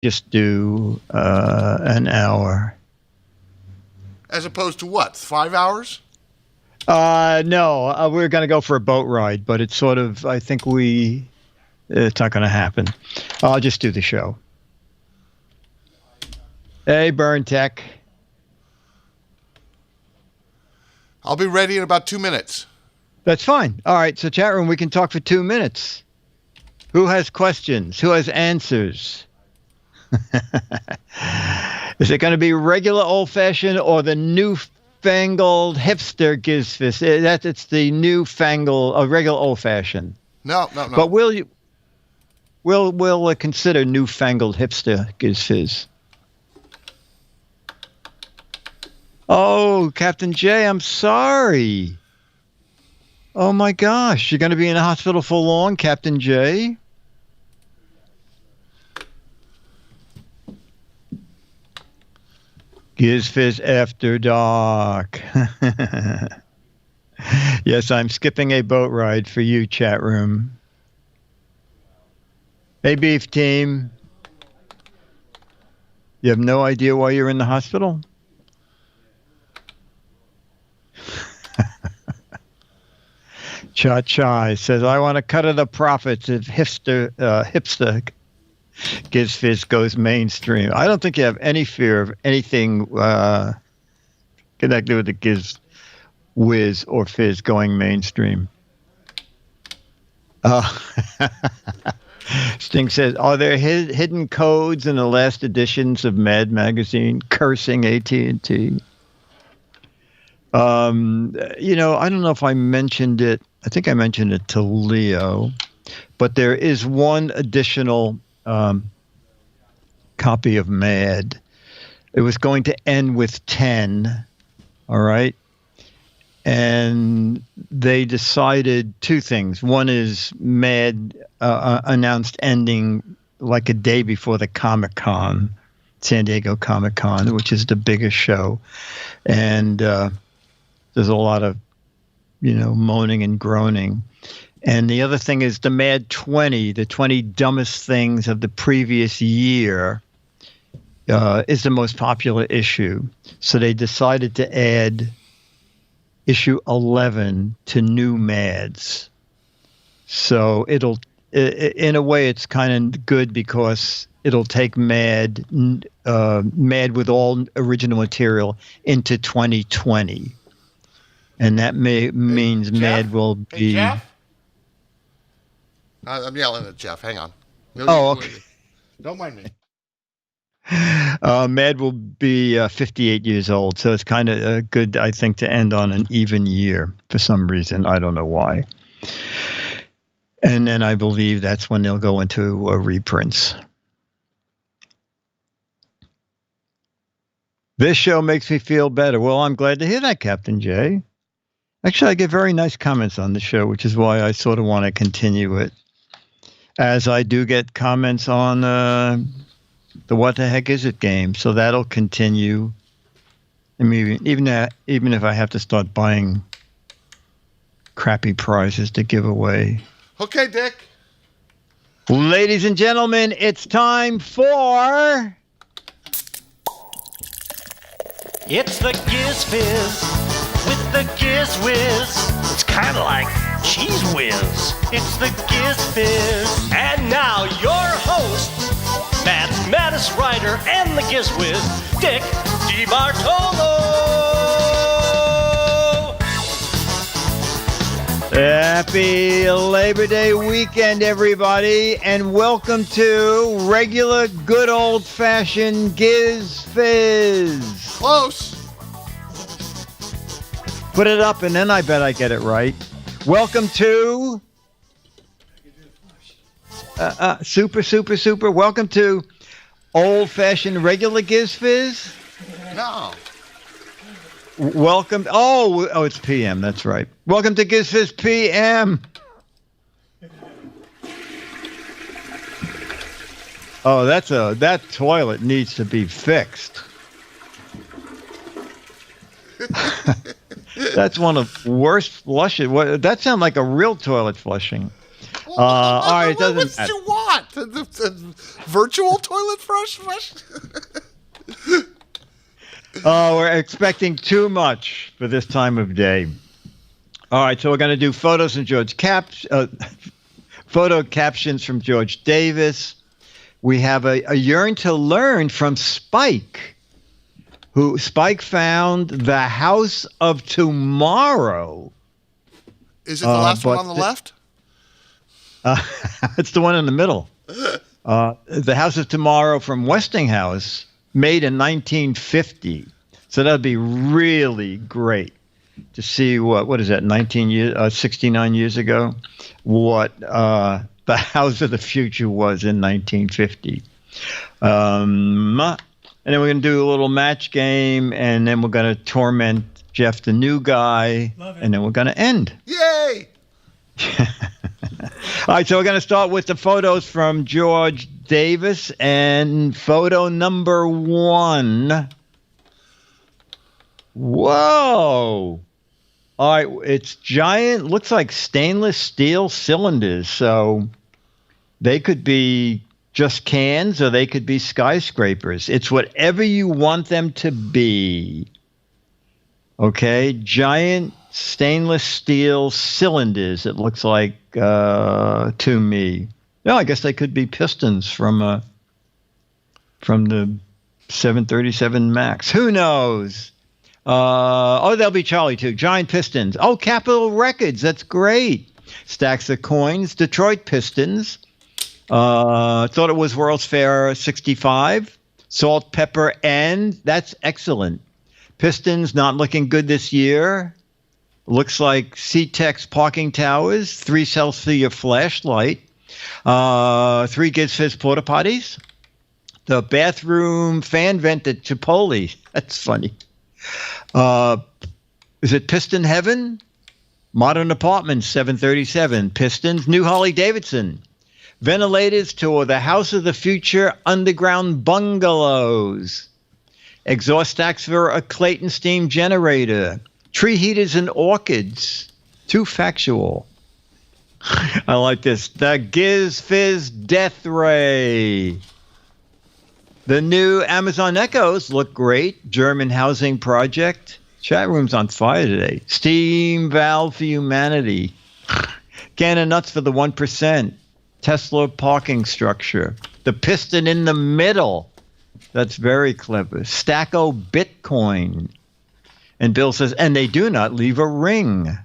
just do an hour. As opposed to what? 5 hours? No, we're going to go for a boat ride, but it's sort of, I think it's not going to happen. I'll just do the show. Hey, Burn Tech. I'll be ready in about 2 minutes. That's fine. All right, so chat room, we can talk for 2 minutes. Who has questions? Who has answers? Is it going to be regular old-fashioned or the newfangled hipster Giz Fiz? It's the newfangled, regular old-fashioned. No. But we'll consider newfangled hipster Giz Fiz. Oh, Captain J, I'm sorry. Oh my gosh, you're going to be in the hospital for long, Captain J? Giz Fiz After Dark. Yes, I'm skipping a boat ride for you, chat room. Hey, Beef Team. You have no idea why you're in the hospital? Cha says, I want to cut of the profits if hipster Giz Fiz goes mainstream. I don't think you have any fear of anything connected with the Giz Wiz or Fizz going mainstream. Sting says, are there hidden codes in the last editions of Mad Magazine? Cursing AT&T. I don't know if I mentioned it. I think I mentioned it to Leo, but there is one additional copy of Mad. It was going to end with 10, all right? And they decided two things. One is Mad announced ending like a day before the Comic-Con, San Diego Comic-Con, which is the biggest show. And there's a lot of, moaning and groaning. And the other thing is the Mad 20, the 20 dumbest things of the previous year, is the most popular issue. So they decided to add issue 11 to new Mads. So in a way, it's kind of good because it'll take Mad with all original material into 2020. And that means Jeff? Mad will be... Hey, Jeff? I'm yelling at Jeff. Hang on. Okay. Don't mind me. Mad will be 58 years old, so it's kind of good, I think, to end on an even year for some reason. I don't know why. And then I believe that's when they'll go into reprints. This show makes me feel better. Well, I'm glad to hear that, Captain J. Actually, I get very nice comments on the show, which is why I sort of want to continue it. As I do get comments on the What the Heck Is It game, so that'll continue. I mean, even if I have to start buying crappy prizes to give away. Okay, Dick. Ladies and gentlemen, it's time for... It's the Giz Fiz with the Giz Wiz. It's kind of like Cheese Whiz. It's the Giz Fiz. And now your host, mathematics writer and the Giz Wiz, Dick DeBartolo. Happy Labor Day weekend, everybody, and welcome to regular, good old-fashioned Giz Fiz. Close. Put it up, and then I bet I get it right. Welcome to... super. Welcome to old-fashioned regular Giz Fiz. No. Welcome. Oh, it's PM. That's right. Welcome to Giz Fiz PM. Oh, that toilet needs to be fixed. That's one of the worst flushes. That sounds like a real toilet flushing. All right, it doesn't What matter. you want? The virtual toilet flush? Oh, we're expecting too much for this time of day. All right, so we're going to do photos from photo captions from George Davis. We have a yearn to learn from Spike, who Spike found the House of Tomorrow. Is it the last one on the left? It's the one in the middle. The House of Tomorrow from Westinghouse, made in 1950. So that'd be really great to see what is that, 69 years ago, what the House of the Future was in 1950. And then we're going to do a little match game, and then we're going to torment Jeff, the new guy, and then we're going to end. Yay! All right, so we're going to start with the photos from George Davis, and photo number 1. Whoa! All right, it's giant, looks like stainless steel cylinders, so they could be just cans or they could be skyscrapers. It's whatever you want them to be. Okay, giant stainless steel cylinders, it looks like to me. No, I guess they could be pistons from the 737 MAX. Who knows? They'll be Charlie too. Giant pistons. Oh, Capitol Records. That's great. Stacks of coins. Detroit Pistons. Thought it was World's Fair 65. Salt, pepper, and that's excellent. Pistons not looking good this year. Looks like C-Tex parking towers. 3 cells for your flashlight. 3 Giz Fiz porta potties. The bathroom fan vent at Chipotle. That's funny. Is it Piston Heaven? Modern Apartments, 737. Pistons. New Harley Davidson. Ventilators to the House of the Future underground bungalows. Exhaust stacks for a Clayton steam generator. Tree heaters and orchids. Too factual. I like this. The Giz Fiz Death Ray. The new Amazon Echoes look great. German housing project. Chat room's on fire today. Steam valve for humanity. Can of nuts for the 1%. Tesla parking structure. The piston in the middle. That's very clever. Stacko Bitcoin. And Bill says, and they do not leave a ring.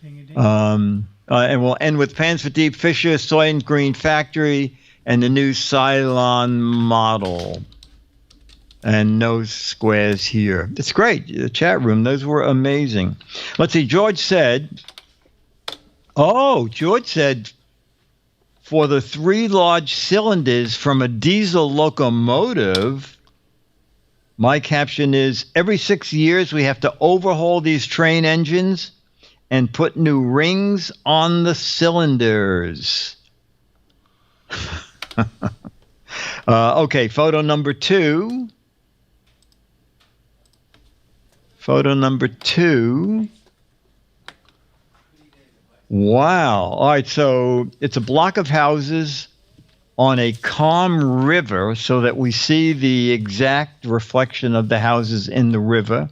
And we'll end with Pans for Deep Fisher, Soy and Green Factory, and the new Cylon model. And no squares here. It's great. The chat room, those were amazing. Let's see. George said, for the 3 large cylinders from a diesel locomotive, my caption is, every 6 years we have to overhaul these train engines and put new rings on the cylinders. Okay, photo number 2. Photo number 2. Wow. All right, so it's a block of houses on a calm river so that we see the exact reflection of the houses in the river.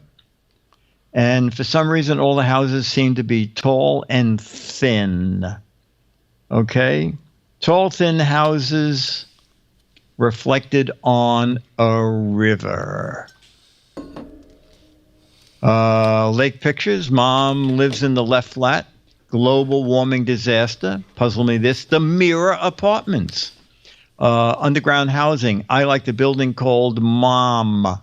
And for some reason, all the houses seem to be tall and thin. Okay? Tall, thin houses reflected on a river. Lake pictures. Mom lives in the left flat. Global warming disaster. Puzzle me this. The Mirror Apartments. Underground housing. I like the building called Mom.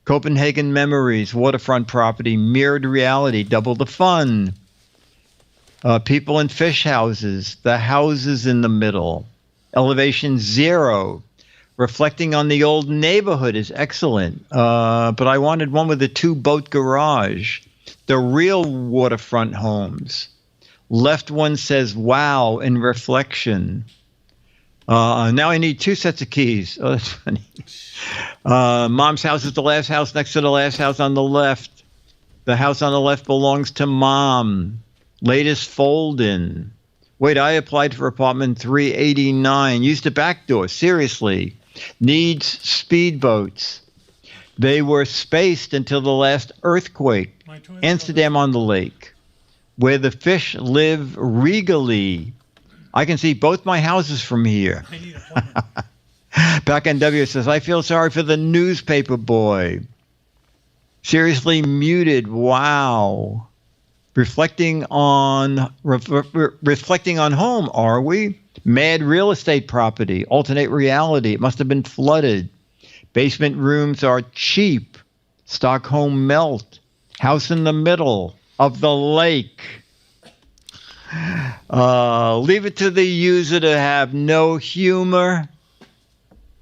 Copenhagen Memories. Waterfront property. Mirrored reality. Double the fun. People in fish houses. The houses in the middle. Elevation 0. Reflecting on the old neighborhood is excellent. But I wanted one with a 2-boat garage. The real waterfront homes. Left one says, wow, in reflection. Now I need 2 sets of keys. Oh, that's funny. Mom's house is the last house next to the last house on the left. The house on the left belongs to Mom. Latest fold-in. Wait, I applied for apartment 389. Used the back door. Seriously. Needs speedboats. They were spaced until the last earthquake. Amsterdam on the lake, where the fish live regally. I can see both my houses from here. I need a plumber. Back NW says, I feel sorry for the newspaper boy. Seriously muted. Wow. Reflecting on home, are we? Mad real estate property. Alternate reality. It must have been flooded. Basement rooms are cheap. Stockholm melt. House in the middle of the lake. Leave it to the user to have no humor.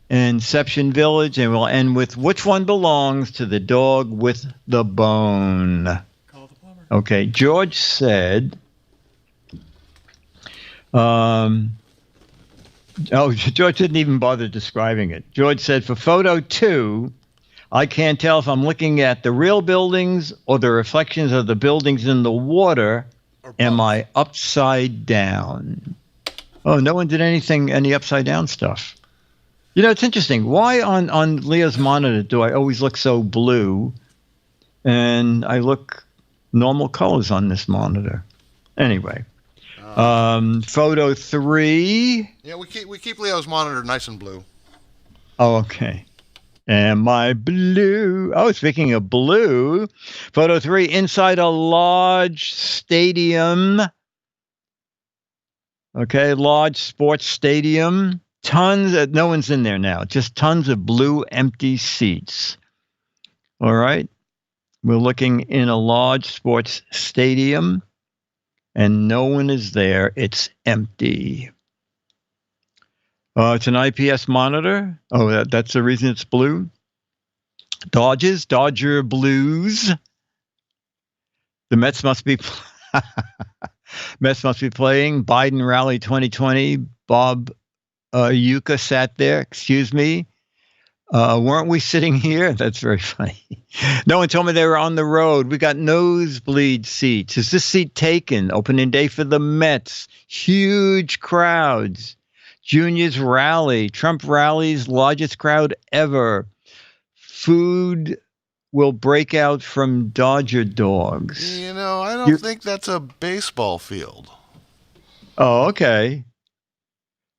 Inception Village, and we'll end with which one belongs to the dog with the bone. Call the plumber. Okay, George said, George didn't even bother describing it. George said, for photo 2, I can't tell if I'm looking at the real buildings or the reflections of the buildings in the water. Am I upside down? Oh, no one did any upside down stuff. You know, it's interesting. Why on Leo's monitor do I always look so blue, and I look normal colors on this monitor? Anyway, photo 3. Yeah, we keep Leo's monitor nice and blue. Oh, okay. Am I blue? Oh, speaking of blue, photo 3, inside a large stadium. Okay, large sports stadium. Tons of, no one's in there now, just tons of blue empty seats. All right. We're looking in a large sports stadium and no one is there. It's empty. It's an IPS monitor. Oh, that's the reason it's blue. Dodger Blues. The Mets must be playing. Biden rally 2020. Bob Yuka sat there. Excuse me. Weren't we sitting here? That's very funny. No one told me they were on the road. We got nosebleed seats. Is this seat taken? Opening day for the Mets. Huge crowds. Juniors rally. Trump rallies. Largest crowd ever. Food will break out from Dodger dogs. You know, I don't think that's a baseball field. Oh, okay.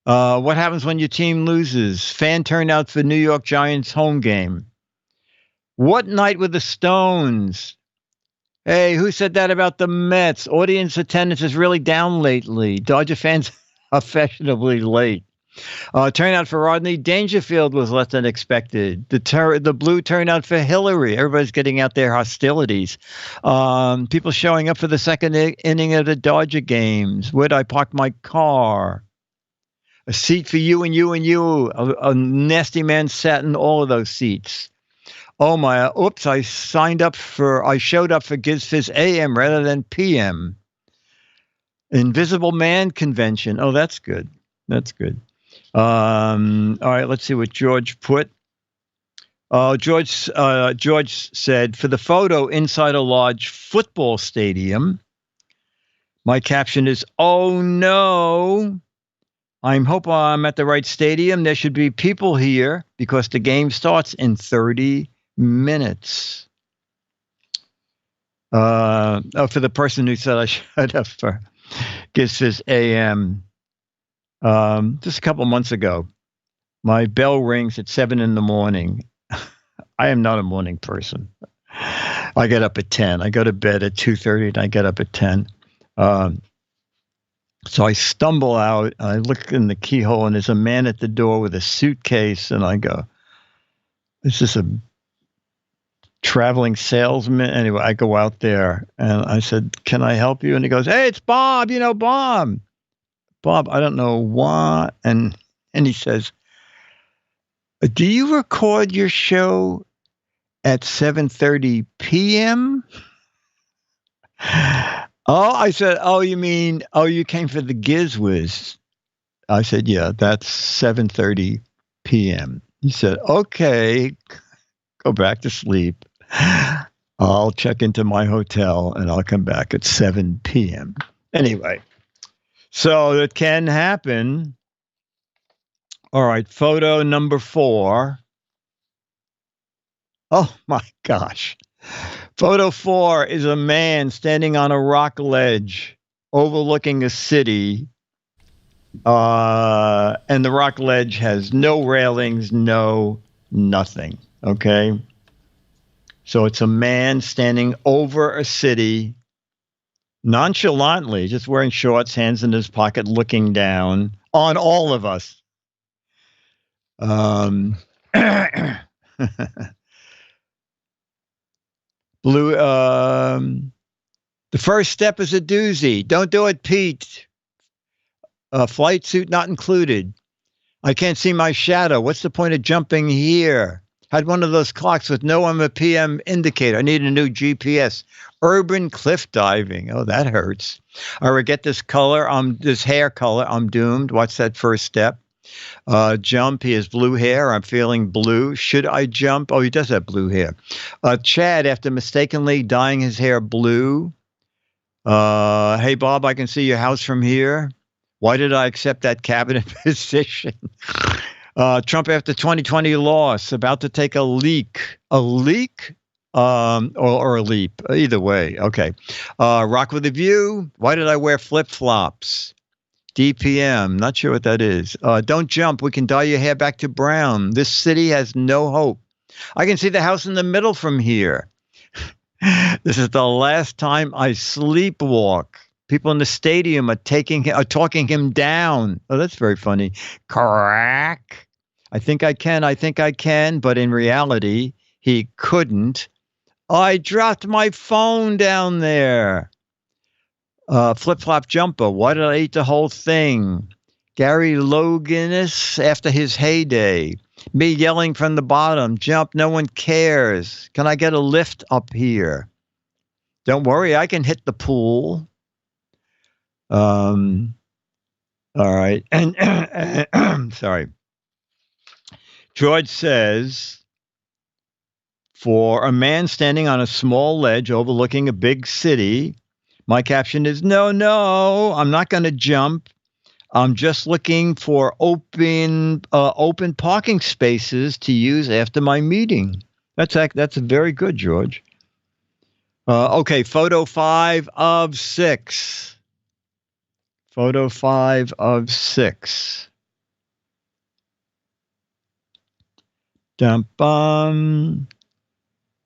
What happens when your team loses? Fan turnout for New York Giants home game. What night with the Stones? Hey, who said that about the Mets? Audience attendance is really down lately. Dodger fans are fashionably late. Turnout for Rodney Dangerfield was less than expected. The blue turnout for Hillary. Everybody's getting out their hostilities. People showing up for the second inning of the Dodger games. Where'd I park my car? A seat for you and you and you. A nasty man sat in all of those seats. Oh my! Oops! I showed up for GizFiz AM rather than PM. Invisible Man convention. Oh, that's good. That's good. All right. Let's see what George put. George said, for the photo inside a large football stadium. My caption is, "Oh no! I hope I'm at the right stadium. There should be people here because the game starts in 30 minutes." For the person who said I showed up for GizFiz AM, just a couple months ago, my bell rings at 7 a.m. I am not a morning person. I get up at 10. I go to bed at 2:30 and I get up at 10. So I stumble out, I look in the keyhole, and there's a man at the door with a suitcase, and I go, "Is this a traveling salesman?" Anyway, I go out there, and I said, "Can I help you?" And he goes, "Hey, it's Bob, you know Bob." Bob, I don't know why. And he says, "Do you record your show at 7:30 p.m.? Oh, I said, you came for the Giz Wiz. I said, yeah, that's 7:30 p.m. He said, okay, go back to sleep. I'll check into my hotel and I'll come back at 7 p.m. Anyway, So it can happen. All right, photo number 4. Oh my gosh. Photo 4 is a man standing on a rock ledge overlooking a city. And the rock ledge has no railings, no nothing. Okay. So it's a man standing over a city nonchalantly, just wearing shorts, hands in his pocket, looking down on all of us. Blue. The first step is a doozy. Don't do it, Pete. Flight suit not included. I can't see my shadow. What's the point of jumping here? Had one of those clocks with no PM indicator. I need a new GPS. Urban cliff diving. Oh, that hurts. I forget this color. This hair color. I'm doomed. What's that first step? Jump. He has blue hair. I'm feeling blue. Should I jump? Oh, he does have blue hair. Chad, after mistakenly dyeing his hair blue. Hey, Bob, I can see your house from here. Why did I accept that cabinet position? Trump after 2020 loss, about to take a leak. A leak? Or a leap. Either way. Okay. Rock with a view. Why did I wear flip-flops? DPM. Not sure what that is. Don't jump. We can dye your hair back to brown. This city has no hope. I can see the house in the middle from here. This is the last time I sleepwalk. People in the stadium are talking him down. Oh, that's very funny. Crack. I think I can, but in reality, he couldn't. I dropped my phone down there. Flip-flop jumper. Why did I eat the whole thing? Gary Loganis after his heyday. Me yelling from the bottom. Jump, no one cares. Can I get a lift up here? Don't worry, I can hit the pool. All right. And sorry. George says, for a man standing on a small ledge overlooking a big city, my caption is, no, I'm not going to jump. I'm just looking for open parking spaces to use after my meeting. That's very good, George. Okay, photo 5 of 6. Photo 5 of 6. Dum-bum.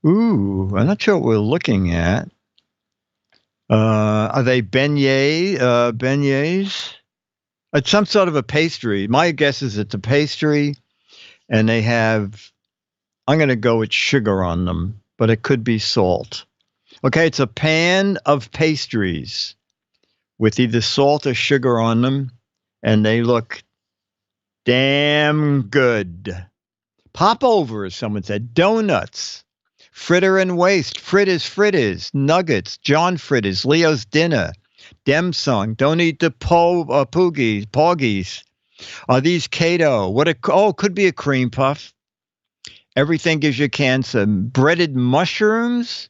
Ooh, I'm not sure what we're looking at. Are they beignets? It's some sort of a pastry. My guess is it's a pastry, and they have, I'm going to go with sugar on them, but it could be salt. Okay, it's a pan of pastries with either salt or sugar on them, and they look damn good. Popovers, someone said. Donuts. Fritter and waste. Fritters. Nuggets. John Fritters. Leo's dinner. Dem song. Don't eat the poggies. Are these keto? Could be a cream puff. Everything gives you cancer. Breaded mushrooms.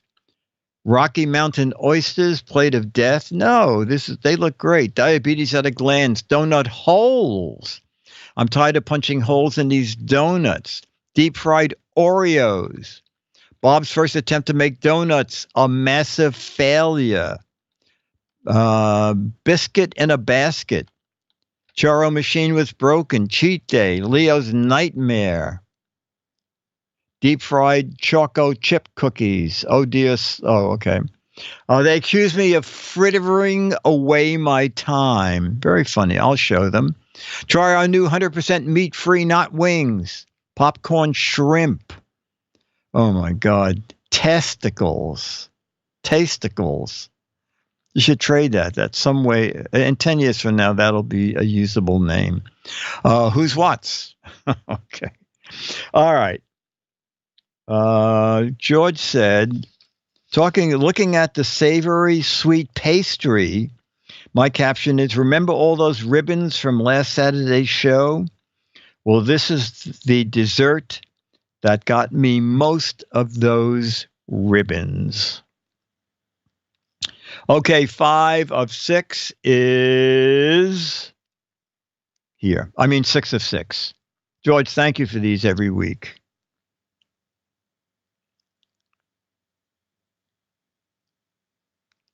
Rocky Mountain oysters, plate of death. No, they look great. Diabetes at a glance. Donut holes. I'm tired of punching holes in these donuts. Deep fried Oreos. Bob's first attempt to make donuts, a massive failure. Biscuit in a basket. Churro machine was broken. Cheat day. Leo's nightmare. Deep fried choco chip cookies. Oh, dear. Oh, okay. They accuse me of frittering away my time. Very funny. I'll show them. Try our new 100% meat-free, not wings. Popcorn shrimp. Oh, my God. Testicles. You should trade that. That's some way. In 10 years from now, that'll be a usable name. Who's what's? Okay. All right. George said, looking at the savory sweet pastry, my caption is, remember all those ribbons from last Saturday's show? Well, this is the dessert that got me most of those ribbons. Okay, 5 of 6 is here. I mean, 6 of 6. George, thank you for these every week.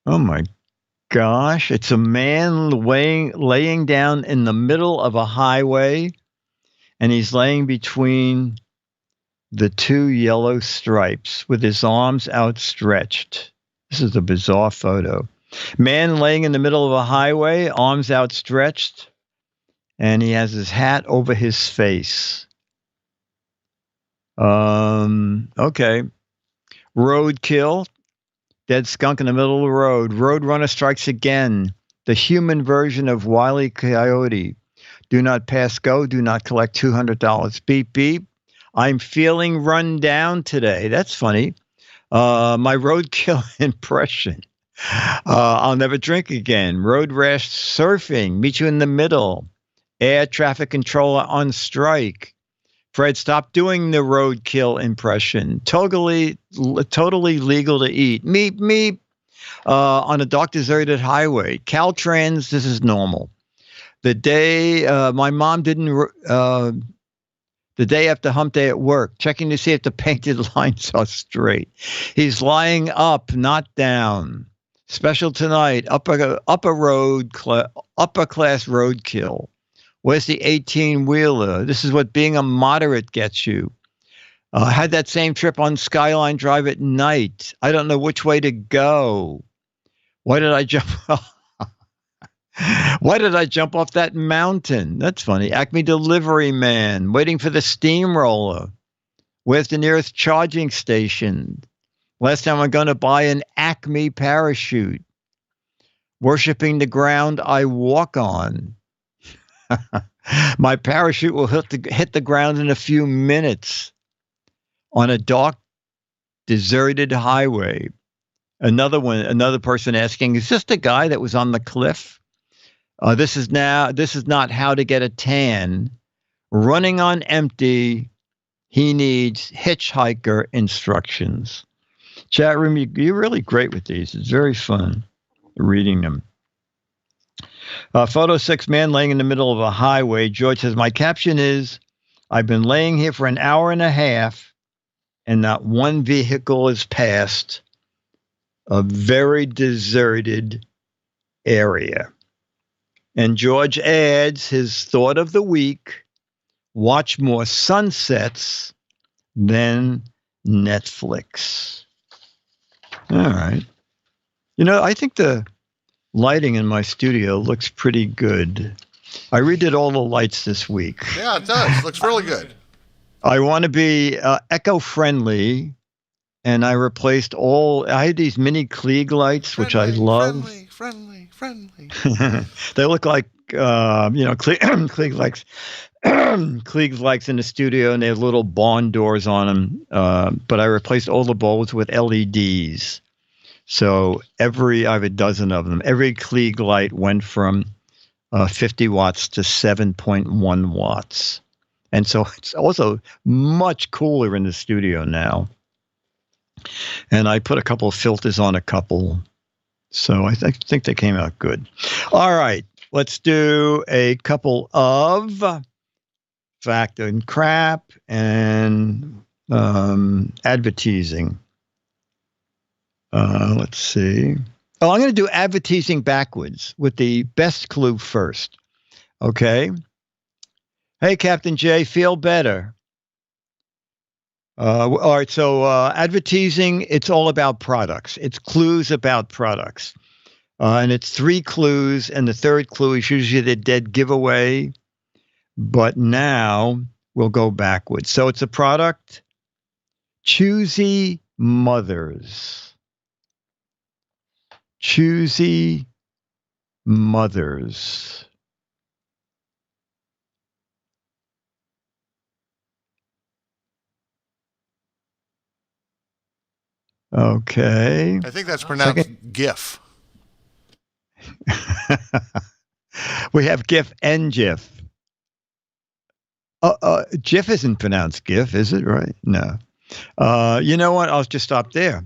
Oh my gosh. It's a man laying down in the middle of a highway, and he's laying between the two yellow stripes with his arms outstretched. This is a bizarre photo. Man laying in the middle of a highway, arms outstretched, and he has his hat over his face. Okay. Roadkill. Dead skunk in the middle of the road. Roadrunner strikes again. The human version of Wile E. Coyote. Do not pass go. Do not collect $200. Beep, beep. I'm feeling run down today. That's funny. My roadkill impression. I'll never drink again. Road rash surfing. Meet you in the middle. Air traffic controller on strike. Fred, stop doing the roadkill impression. Totally legal to eat. Meep, meep. On a dark, deserted highway. Caltrans, this is normal. The day my mom didn't, the day after hump day at work, checking to see if the painted lines are straight. He's lying up, not down. Special tonight, upper class roadkill. Where's the 18-wheeler? This is what being a moderate gets you. Had that same trip on Skyline Drive at night. I don't know which way to go. Why did I jump? Why did I jump off that mountain? That's funny. Acme Delivery Man, waiting for the steamroller. Where's the nearest charging station? Last time I'm going to buy an Acme parachute. Worshipping the ground I walk on. My parachute will hit the ground in a few minutes on a dark, deserted highway. Another person asking, is this the guy that was on the cliff? This is not how to get a tan. Running on empty. He needs hitchhiker instructions. Chat room, you're really great with these. It's very fun reading them. Photo 6, man laying in the middle of a highway. George says, my caption is, I've been laying here for an hour and a half and not one vehicle has passed. A very deserted area. And George adds his thought of the week, watch more sunsets than Netflix. All right. I think the lighting in my studio looks pretty good. I redid all the lights this week. Yeah, it does. Looks really good. I want to be eco-friendly, and I replaced I had these mini Klieg lights, which I love. Friendly. They look like, Klieg lights. Klieg lights in the studio, and they have little barn doors on them. But I replaced all the bulbs with LEDs. So I have a dozen of them. Every Klieg light went from 50 watts to 7.1 watts. And so it's also much cooler in the studio now. And I put a couple of filters on a couple. So I think they came out good. All right. Let's do a couple of fact and crap and advertising. Let's see. I'm going to do advertising backwards with the best clue first. Okay. Hey, Captain J, feel better. All right. So advertising, it's all about products. It's clues about products. And it's 3 clues. And the third clue is usually the dead giveaway. But now we'll go backwards. So it's a product. Choosy Mothers. Choosy Mothers. Okay. I think that's pronounced GIF. We have GIF and GIF. GIF isn't pronounced GIF, is it? Right? No. You know what? I'll just stop there.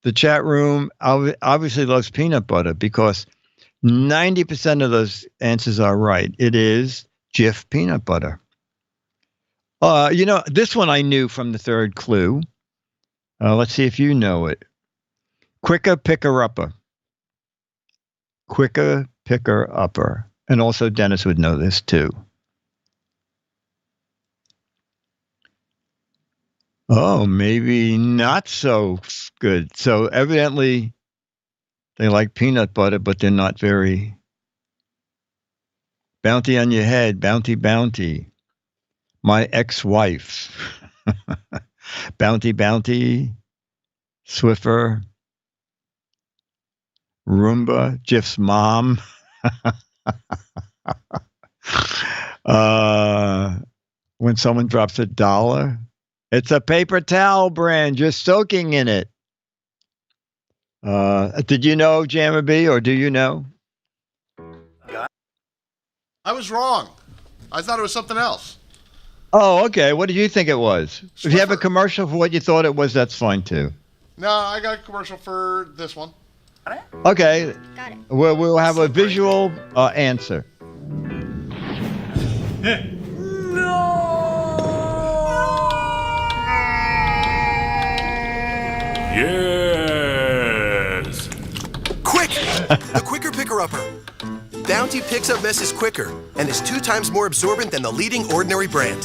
the chat room obviously loves peanut butter because 90% of those answers are right. It is Jif peanut butter. This one I knew from the third clue. Let's see if you know it. Quicker picker-upper. Quicker picker-upper. And also Dennis would know this too. Oh, maybe not so good. So evidently they like peanut butter, but they're not very bounty on your head, bounty, bounty. My ex-wife. Bounty, bounty. Swiffer. Roomba. Jif's mom. When someone drops $1, it's a paper towel brand. You're soaking in it. Did you know, Jammer B, or do you know? I was wrong. I thought it was something else. Oh, okay. What did you think it was? Swiffer. If you have a commercial for what you thought it was, that's fine too. No, I got a commercial for this one. Okay. Got it. We'll have a visual answer. Yes. Quick! The quicker picker-upper. Bounty picks up messes quicker and is 2 times more absorbent than the leading ordinary brand.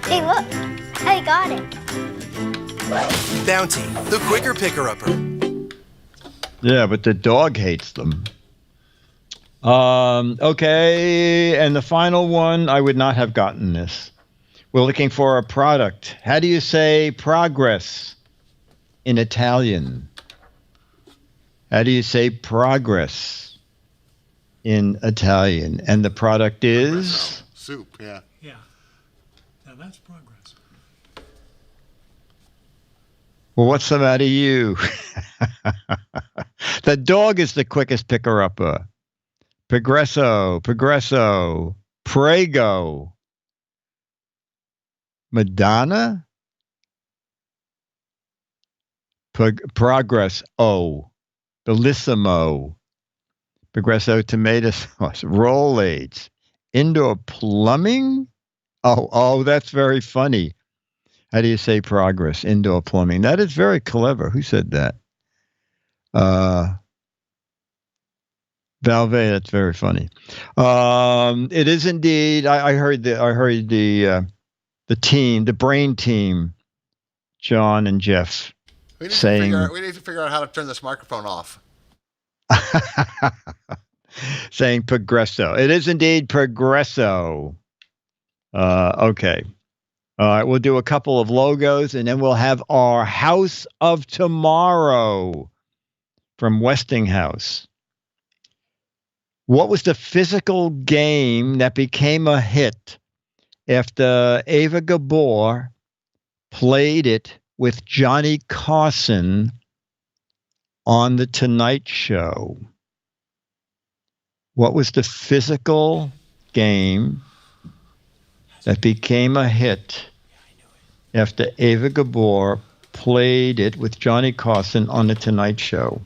Hey, look. I got it. Bounty, the quicker picker-upper. Yeah, but the dog hates them. Okay, and the final one, I would not have gotten this. We're looking for a product. How do you say progress in Italian? How do you say progress in Italian? And the product is? Soup, yeah. Yeah. Now that's progress. Well, what's the matter you? The dog is the quickest picker-upper. Progresso, Prego, Madonna, Progress O, Bellissimo, Progresso tomato sauce, Rolaids, indoor plumbing. Oh, that's very funny. How do you say progress? Indoor plumbing. That is very clever. Who said that? Valve, that's very funny. It is indeed. I heard the team, the brain team, John and Jeff, saying. We need to figure out how to turn this microphone off. Saying Progresso. It is indeed Progresso. Okay. All right. We'll do a couple of logos, and then we'll have our House of Tomorrow from Westinghouse. What was the physical game that became a hit after Ava Gabor played it with Johnny Carson on The Tonight Show? What was the physical game that became a hit after Ava Gabor played it with Johnny Carson on The Tonight Show?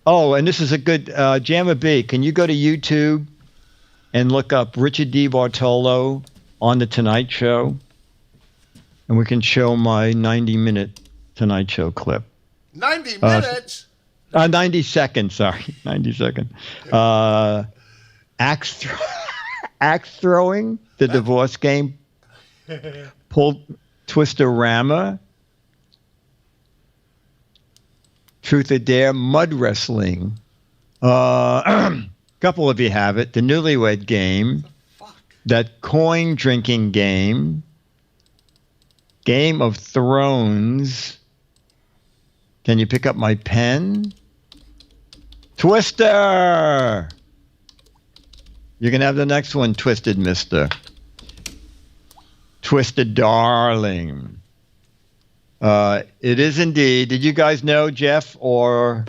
Oh, and this is a good Jammer B. Can you go to YouTube and look up Richard DeBartolo on The Tonight Show? And we can show my 90-minute Tonight Show clip. 90 minutes? 90 seconds, sorry. 90 seconds. Axe throwing, the divorce game. Pull Twister-Rama. Truth or Dare, mud wrestling. Couple of you have it. The Newlywed Game. That coin drinking game. Game of Thrones. Can you pick up my pen? Twister! You can have the next one, Twisted Mister. Twisted Darling. It is indeed. Did you guys know, Jeff or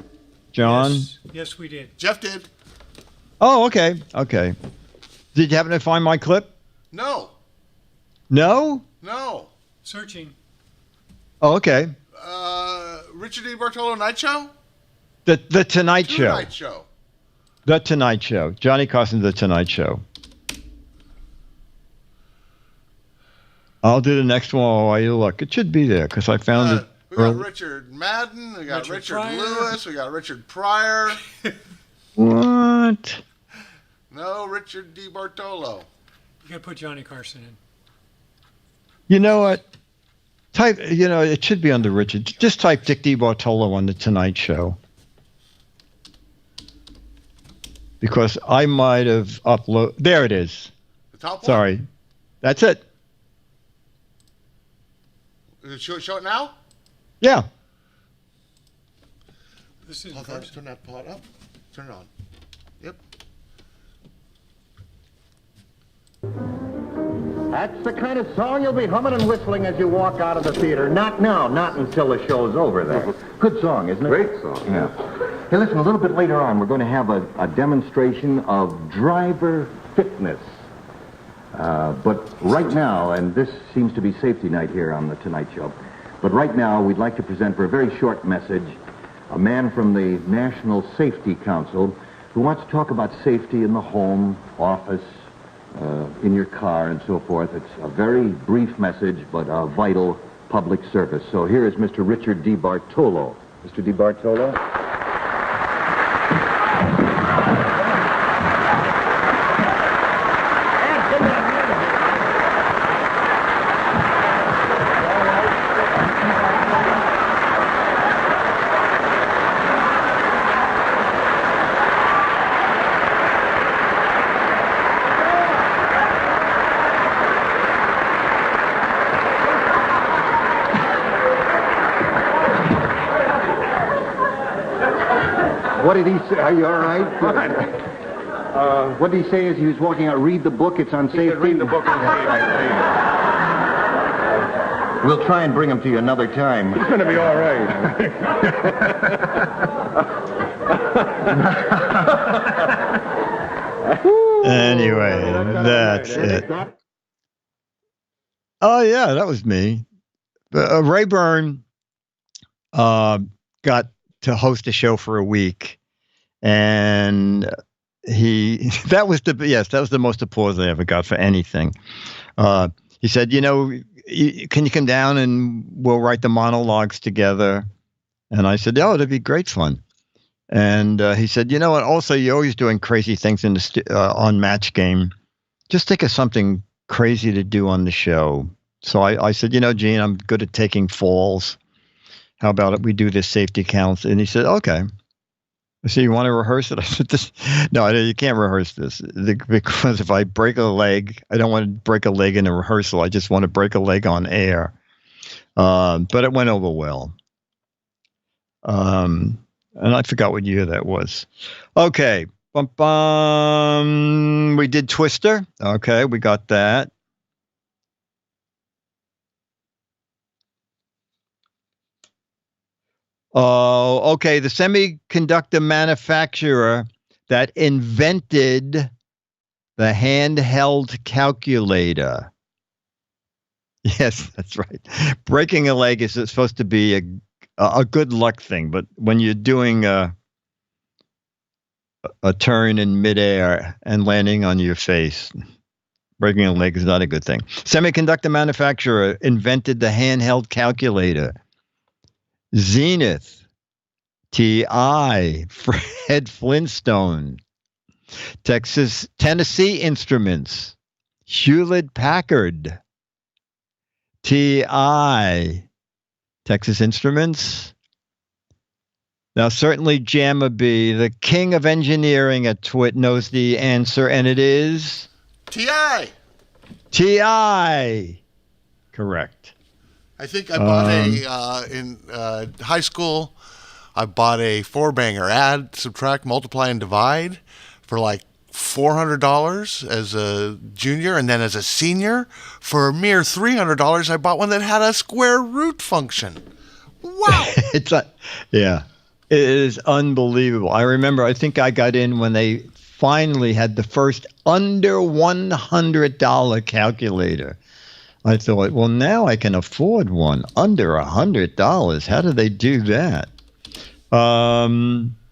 John? Yes, we did. Jeff did. Oh, okay. Okay. Did you happen to find my clip? No. No? No. Searching. Oh, okay. Richard DeBartolo Night Show? The Tonight Show. Tonight Show. The Tonight Show. Johnny Carson, The Tonight Show. I'll do the next one while you look. It should be there because I found it. We got Richard Madden. We got Richard Lewis. We got Richard Pryor. What? No, Richard DeBartolo. You got to put Johnny Carson in. You know what? Type. It should be under Richard. Just type Dick DeBartolo on the Tonight Show. Because I might have uploaded. There it is. The top one? Sorry. That's it. Show it now? Yeah. This is Turn that pot up. Turn it on. Yep. That's the kind of song you'll be humming and whistling as you walk out of the theater. Not now, not until the show's over there. Good song, isn't it? Great song. Yeah. Hey, listen, a little bit later on, we're going to have a demonstration of driver fitness. But right now, and this seems to be safety night here on the Tonight Show, but right now we'd like to present for a very short message a man from the National Safety Council who wants to talk about safety in the home, office, in your car, and so forth. It's a very brief message, but a vital public service. So here is Mr. Richard DeBartolo. Mr. DeBartolo? What did he say? Are you all right? What did he say as he was walking out? Read the book. It's on safety. Read the book on safety. We'll try and bring him to you another time. It's going to be all right. Anyway, that's it. Oh, yeah, that was me. Rayburn got to host a show for a week, and that was the most applause I ever got for anything. He said, can you come down and we'll write the monologues together? And I said, oh, that'd be great fun. And he said, you know what? Also, you're always doing crazy things in on Match Game. Just think of something crazy to do on the show. So I said, Gene, I'm good at taking falls. How about it? We do this safety counts. And he said, okay. I said, you want to rehearse it? I said, no, you can't rehearse this. Because if I break a leg, I don't want to break a leg in a rehearsal. I just want to break a leg on air. But it went over well. And I forgot what year that was. Okay. We did Twister. Okay, we got that. Oh, okay. The semiconductor manufacturer that invented the handheld calculator. Yes, that's right. Breaking a leg is supposed to be a good luck thing, but when you're doing a turn in midair and landing on your face, breaking a leg is not a good thing. Semiconductor manufacturer invented the handheld calculator. Zenith, TI, Fred Flintstone, Tennessee Instruments, Hewlett Packard, TI, Texas Instruments. Now, certainly Jamma B, the king of engineering at TWIT, knows the answer, and it is TI. TI. Correct. I think I bought in high school, I bought a four-banger, add, subtract, multiply, and divide for like $400 as a junior, and then as a senior, for a mere $300, I bought one that had a square root function. Wow! Yeah, it is unbelievable. I remember, I think I got in when they finally had the first under $100 calculator. I thought, well, now I can afford one under $100. How do they do that?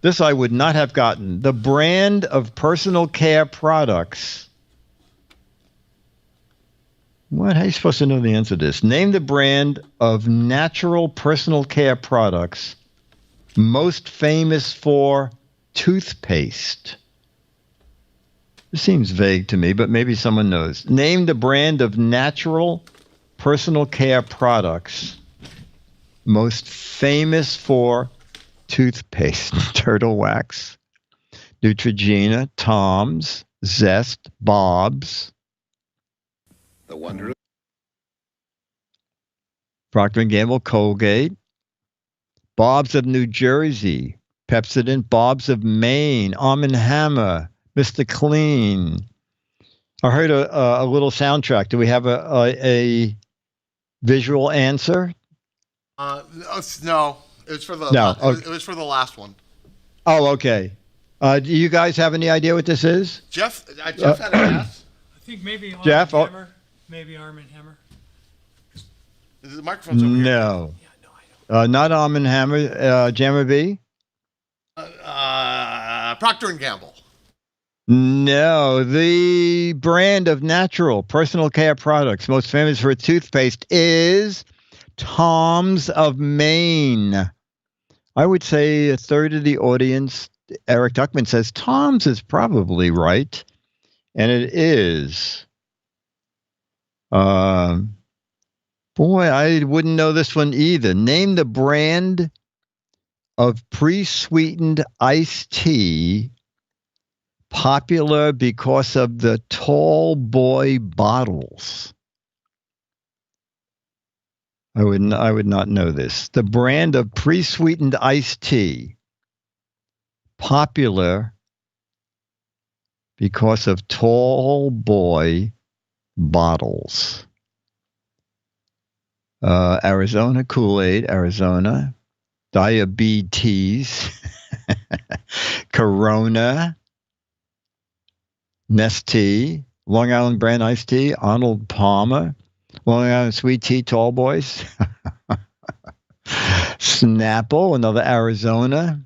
This I would not have gotten. The brand of personal care products. What? How are you supposed to know the answer to this? Name the brand of natural personal care products most famous for toothpaste. This seems vague to me, but maybe someone knows. Name the brand of natural personal care products most famous for toothpaste. Turtle Wax, Neutrogena, Tom's, Zest, Bob's. The wonder. Procter & Gamble, Colgate. Bob's of New Jersey, Pepsodent. Bob's of Maine, Arm & Hammer, Mr. Clean. I heard a little soundtrack. Do we have a visual answer? No. It was for the it was for the last one. Oh, okay. Do you guys have any idea what this is? Jeff had a guess. I think maybe Arm Jeff, & Hammer. Maybe Arm & Hammer. The microphone's over here. No. Not Arm & Hammer. Jammer B? Procter & Gamble. No. The brand of natural personal care products most famous for toothpaste is Tom's of Maine. I would say a third of the audience, Eric Duckman says Tom's is probably right. And it is. Boy, I wouldn't know this one either. Name the brand of pre-sweetened iced tea popular because of the tall boy bottles. I would not know this. The brand of pre-sweetened iced tea popular because of tall boy bottles. Arizona Kool-Aid, Arizona. Diabetes. Corona. Nestea. Long Island brand iced tea. Arnold Palmer. Long Island sweet tea, tall boys. Snapple, another Arizona.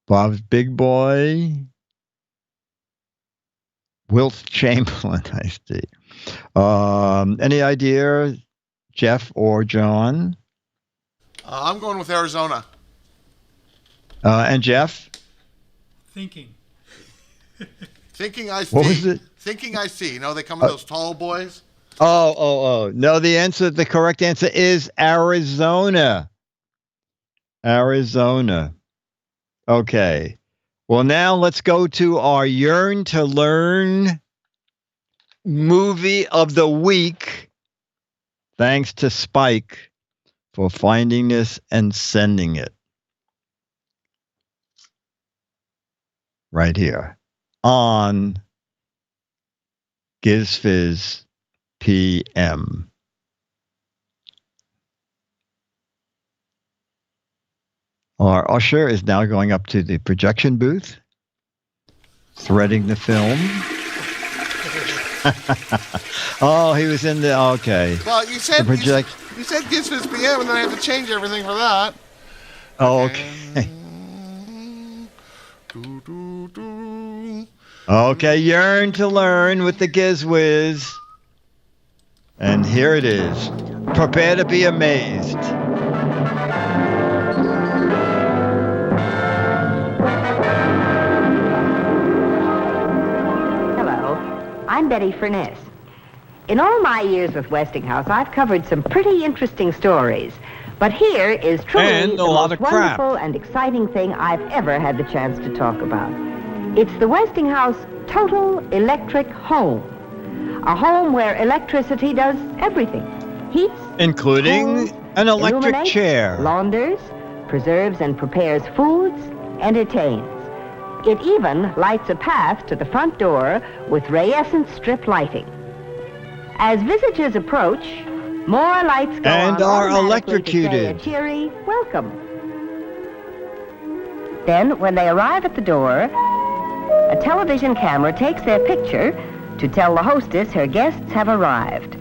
Bob's Big Boy. Wilt Chamberlain iced tea. Any idea, Jeff or John? I'm going with Arizona. And Jeff? Thinking. Thinking iced tea. What was it? Thinking iced tea. You know, they come in those tall boys. Oh. No, the correct answer is Arizona. Arizona. Okay. Well, now let's go to our Yearn to Learn movie of the week. Thanks to Spike for finding this and sending it. Right here on GizFiz PM. Our usher is now going up to the projection booth, threading the film. Oh, he was in the, okay. Well, you said you said GizFiz PM, and then I had to change everything for that. Oh, okay. Okay, Yearn to Learn with the GizWiz. And here it is. Prepare to be amazed. Hello, I'm Betty Furness. In all my years with Westinghouse, I've covered some pretty interesting stories. But here is truly the most wonderful and exciting thing I've ever had the chance to talk about. It's the Westinghouse Total Electric Home. A home where electricity does everything. Heats, including cools, an electric chair, launders, preserves and prepares foods, entertains. It even lights a path to the front door with rayescent strip lighting. As visitors approach, more lights go and on are automatically to say a electrocuted. cheery welcome. Then, when they arrive at the door, a television camera takes their picture, to tell the hostess her guests have arrived.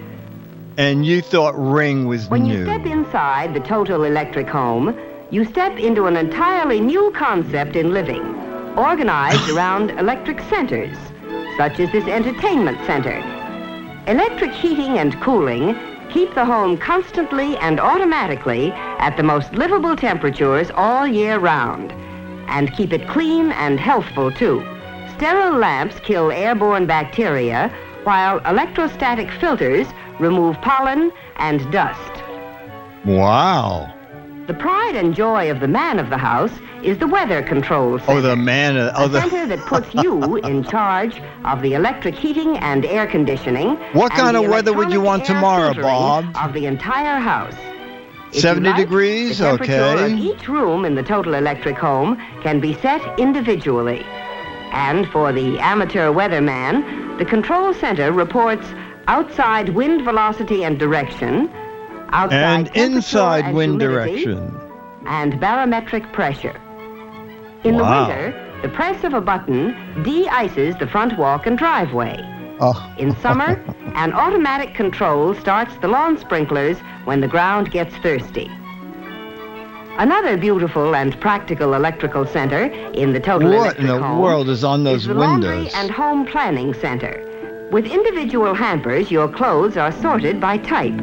And you thought Ring was When new. you step inside the Total Electric home, you step into an entirely new concept in living, organized around electric centers, such as this entertainment center. Electric heating and cooling keep the home constantly and automatically at the most livable temperatures all year round, and keep it clean and healthful too. Sterile lamps kill airborne bacteria, while electrostatic filters remove pollen and dust. Wow. The pride and joy of the man of the house is the weather control center. Oh, the man. A center that puts you in charge of the electric heating and air conditioning. What kind and of the weather would you want electronic air tomorrow, filtering Bob? Of the entire house. If 70 you like, degrees? the temperature Okay. of each room in the Total Electric home can be set individually. And for the amateur weatherman, the control center reports outside wind velocity and direction, outside And temperature inside and wind humidity, direction. and barometric pressure. In Wow. the winter, the press of a button de-ices the front walk and driveway. Oh. In summer, an automatic control starts the lawn sprinklers when the ground gets thirsty. Another beautiful and practical electrical center in the Total What Electric in the home world is on those is the Laundry windows? and Home Planning Center. With individual hampers, your clothes are sorted by type.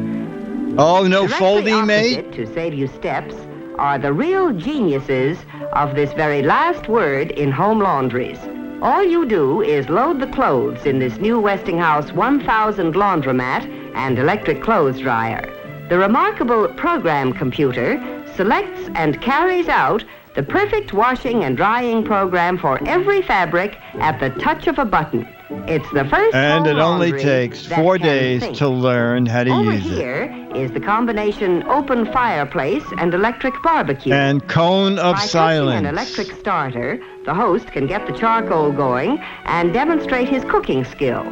Oh, no Directly folding, mate? opposite, to save you steps, are the real geniuses of this very last word in home laundries. All you do is load the clothes in this new Westinghouse 1000 laundromat and electric clothes dryer. The remarkable program computer selects and carries out the perfect washing and drying program for every fabric at the touch of a button. It's the first And home it only laundry takes that 4 can days think. to learn how to Over use it. here is the combination open fireplace and electric barbecue. And cone of By touching silence. an electric starter, the host can get the charcoal going and demonstrate his cooking skill.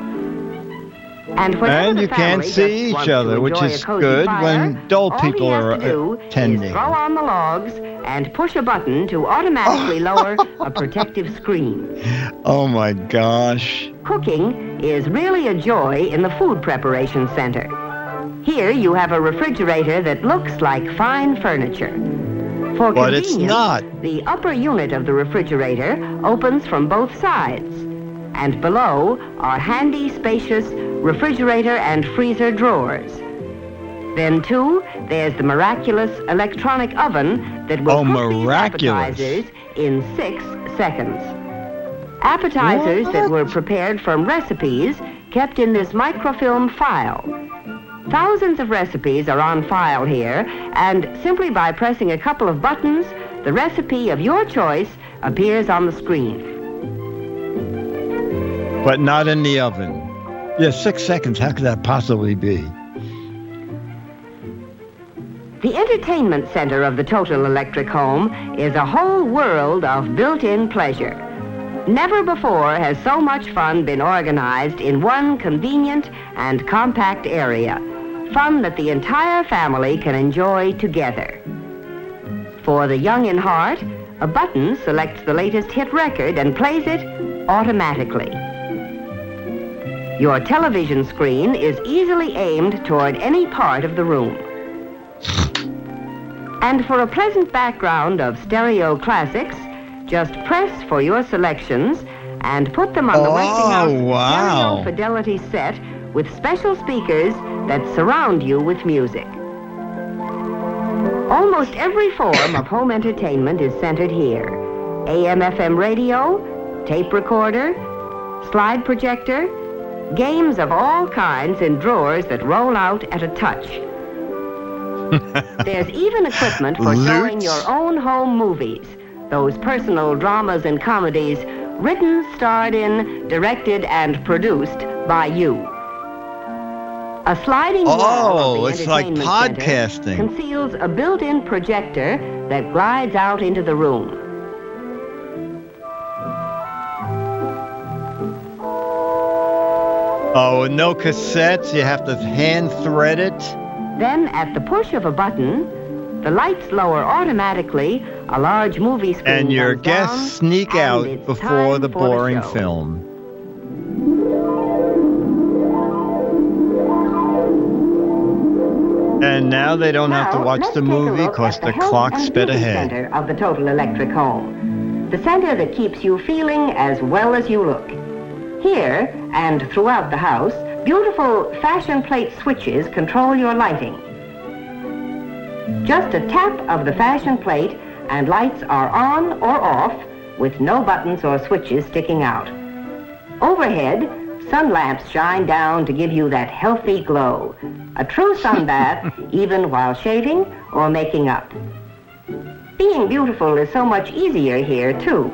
And whenever And the you can't family see just wants each other, to which enjoy is a cozy good fire, when dull all people he has are to do attending. is throw on the logs and push a button to automatically lower a protective screen. Oh my gosh. Cooking is really a joy in the food preparation center. Here you have a refrigerator that looks like fine furniture. For But it's convenience, not. the upper unit of the refrigerator opens from both sides. And below are handy, spacious refrigerator and freezer drawers. Then, too, there's the miraculous electronic oven that will cook these miraculous. appetizers in 6 seconds. Appetizers that were prepared from recipes kept in this microfilm file. Thousands of recipes are on file here, and simply by pressing a couple of buttons, the recipe of your choice appears on the screen. But not in the oven. Yeah, 6 seconds. How could that possibly be? The entertainment center of the Total Electric home is a whole world of built-in pleasure. Never before has so much fun been organized in one convenient and compact area. Fun that the entire family can enjoy together. For the young in heart, a button selects the latest hit record and plays it automatically. Your television screen is easily aimed toward any part of the room. And for a pleasant background of stereo classics, just press for your selections and put them on the Westinghouse wow. stereo fidelity set with special speakers that surround you with music. Almost every form of home entertainment is centered here. AM/FM radio, tape recorder, slide projector, games of all kinds in drawers that roll out at a touch. There's even equipment for showing your own home movies, those personal dramas and comedies written, starred in, directed, and produced by you. A sliding wall of the it's like entertainment podcasting. center conceals a built-in projector that glides out into the room. Oh, no cassettes. You have to hand thread it. Then, at the push of a button, the lights lower automatically, a large movie screen And your comes down, guests sneak and out it's before time the for boring show. film. And now they don't have to watch let's the take a movie look because at the health clock and sped beauty ahead. Center of the Total Electric Home. The center that keeps you feeling as well as you look. Here, and throughout the house, beautiful fashion plate switches control your lighting. Just a tap of the fashion plate and lights are on or off with no buttons or switches sticking out. Overhead, sun lamps shine down to give you that healthy glow. A true sun bath, even while shaving or making up. Being beautiful is so much easier here, too.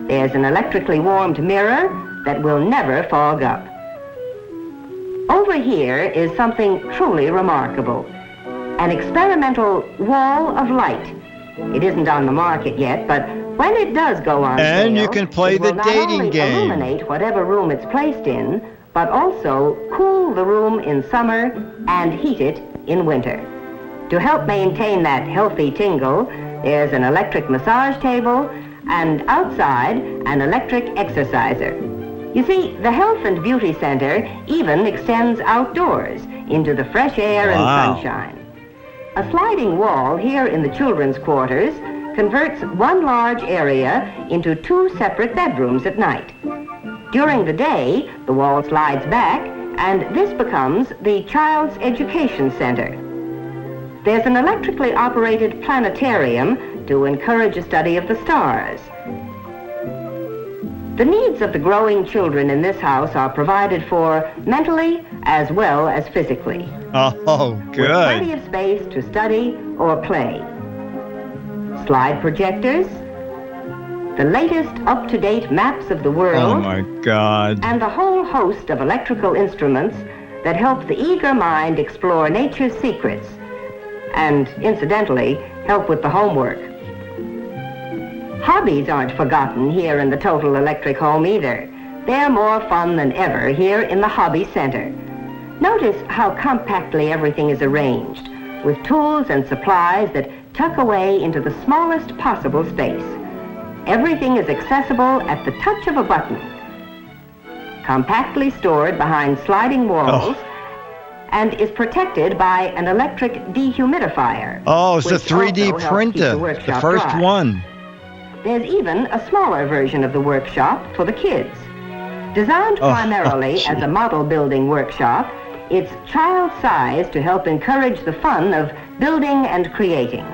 There's an electrically warmed mirror that will never fog up. Over here is something truly remarkable. An experimental wall of light. It isn't on the market yet, but when it does go on sale, And you can play it will the not dating only game. illuminate whatever room it's placed in, but also cool the room in summer and heat it in winter. To help maintain that healthy tingle, there's an electric massage table and outside an electric exerciser. You see, the Health and Beauty Center even extends outdoors into the fresh air and sunshine. A sliding wall here in the children's quarters converts one large area into 2 separate bedrooms at night. During the day, the wall slides back, and this becomes the Child's Education Center. There's an electrically operated planetarium to encourage a study of the stars. The needs of the growing children in this house are provided for mentally as well as physically. Oh, With plenty good. of space to study or play. Slide projectors, the latest up-to-date maps of the world, Oh, my God. and a whole host of electrical instruments that help the eager mind explore nature's secrets and, incidentally, help with the homework. Hobbies aren't forgotten here in the Total Electric Home either. They're more fun than ever here in the Hobby Center. Notice how compactly everything is arranged, with tools and supplies that tuck away into the smallest possible space. Everything is accessible at the touch of a button. Compactly stored behind sliding walls and is protected by an electric dehumidifier. Oh, it's a which 3D also helps keep printer. The workshop first dry. one. There's even a smaller version of the workshop for the kids. Designed primarily as a model building workshop, it's child-sized to help encourage the fun of building and creating.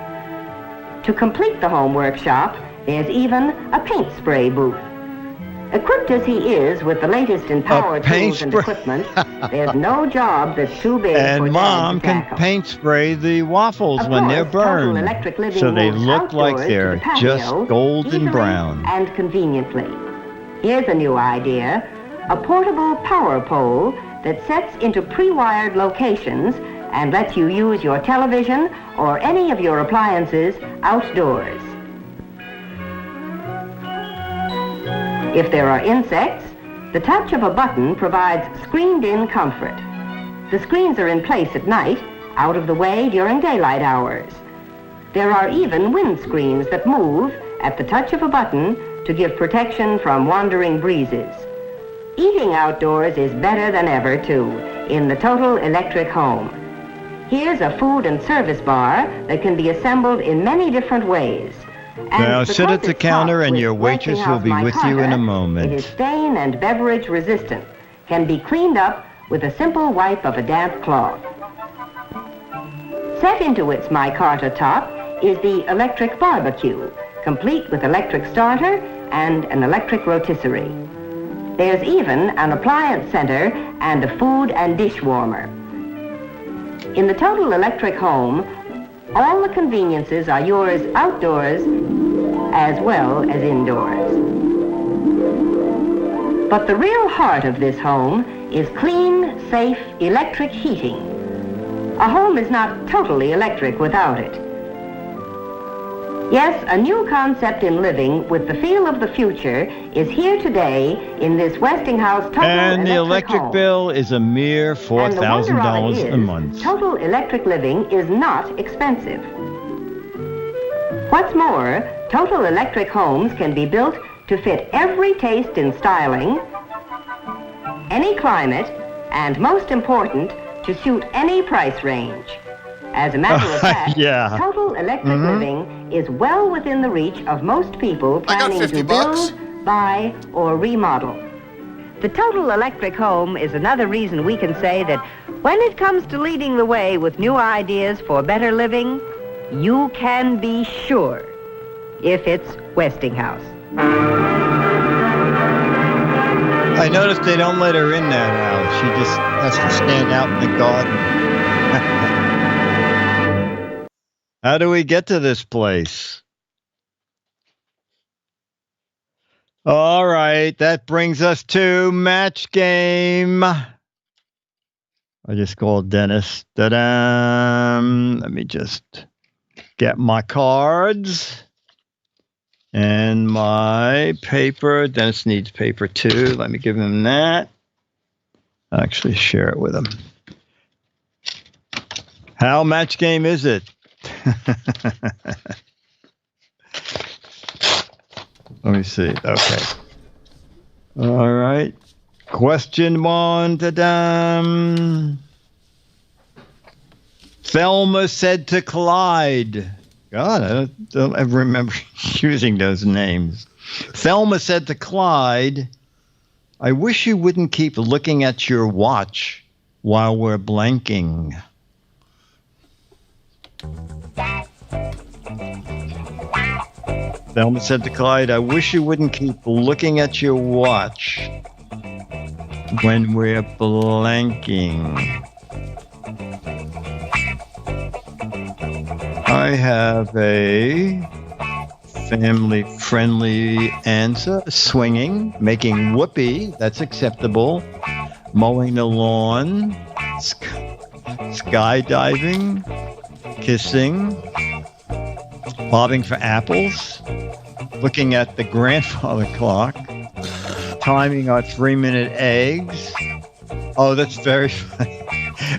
To complete the home workshop, there's even a paint spray booth. Equipped as he is with the latest in power paint tools and spray. equipment, there's no job that's too big for And Dad Mom to can tackle. paint spray the waffles Of when course, they're Total burned. Electric Living So they moves look like outdoors to they're the patio just golden easily brown. and conveniently. Here's a new idea. A portable power pole that sets into pre-wired locations and lets you use your television or any of your appliances outdoors. If there are insects, the touch of a button provides screened-in comfort. The screens are in place at night, out of the way during daylight hours. There are even wind screens that move at the touch of a button to give protection from wandering breezes. Eating outdoors is better than ever, too, in the Total Electric Home. Here's a food and service bar that can be assembled in many different ways. And Now sit because at the it's counter topped and with your waitress will Westinghouse be with you in a micarta, moment. It is stain and beverage resistant, can be cleaned up with a simple wipe of a damp cloth. Set into its micarta top is the electric barbecue, complete with electric starter and an electric rotisserie. There's even an appliance center and a food and dish warmer. In the Total Electric Home, all the conveniences are yours outdoors as well as indoors. But the real heart of this home is clean, safe, electric heating. A home is not totally electric without it. Yes, a new concept in living with the feel of the future is here today in this Westinghouse Total And the electric Home. bill is a mere And the wonder of $4,000 it a is, month. Total electric living is not expensive. What's more, Total Electric homes can be built to fit every taste in styling, any climate, and most important, to suit any price range. As a matter of fact, Yeah. total electric living is well within the reach of most people planning to build, buy, or remodel. The total electric home is another reason we can say that when it comes to leading the way with new ideas for better living, you can be sure if it's Westinghouse. I noticed they don't let her in that house. She just has to stand out in the garden. How do we get to this place? All right, that brings us to match game. I just called Dennis. Ta-da! Let me just get my cards and my paper. Dennis needs paper too. Let me give him that. I'll actually share it with him. How match game is it? Let me see. Okay. All right. Question 1. Ta-da! Thelma said to Clyde. God, I don't ever remember using those names. Thelma said to Clyde, I wish you wouldn't keep looking at your watch while we're blanking. Thelma said to Clyde, I wish you wouldn't keep looking at your watch when we're blanking. I have a family-friendly answer. Swinging, making whoopee, that's acceptable. Mowing the lawn, skydiving, kissing, bobbing for apples, looking at the grandfather clock, timing our 3-minute eggs. Oh, that's very funny.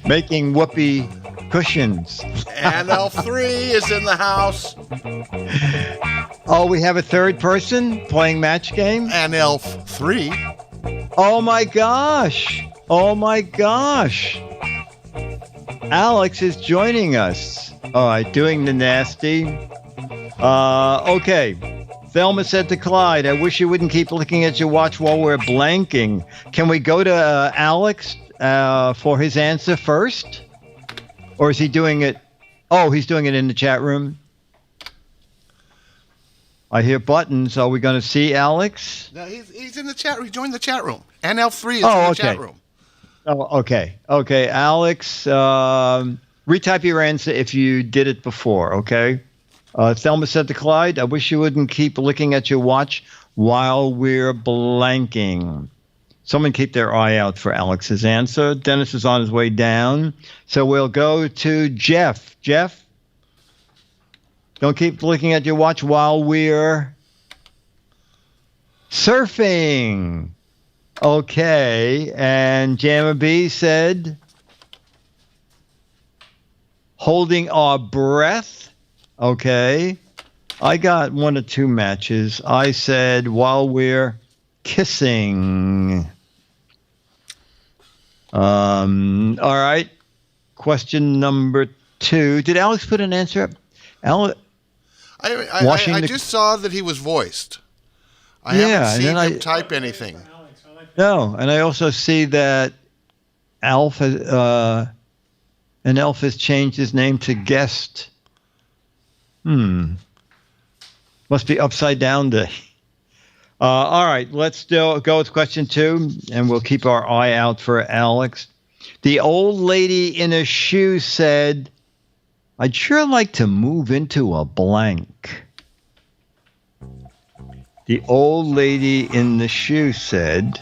Making whoopee cushions. And L3 is in the house. Oh, we have a third person playing match game? And Elf3. Oh my gosh. Oh my gosh. Alex is joining us. All right, doing the nasty. Okay. Thelma said to Clyde, I wish you wouldn't keep looking at your watch while we're blanking. Can we go to Alex for his answer first? Or is he doing it? Oh, he's doing it in the chat room. I hear buttons. Are we going to see Alex? No, he's in the chat room. He joined the chat room. And L3 is in the chat room. Oh, okay. Okay, Alex, retype your answer if you did it before, okay? Thelma said to Clyde, I wish you wouldn't keep looking at your watch while we're blanking. Someone keep their eye out for Alex's answer. Dennis is on his way down. So we'll go to Jeff. Jeff, don't keep looking at your watch while we're surfing. Okay. And Jammer B said, holding our breath. Okay. I got 1 or 2 matches. I said, while we're kissing. All right. Question number 2. Did Alex put an answer up? I just saw that he was voiced. I haven't seen him type anything. No, and I also see that Alf has changed his name to guest. Must be upside down day. All right, let's go with question 2, and we'll keep our eye out for Alex. The old lady in a shoe said, I'd sure like to move into a blank. The old lady in the shoe said,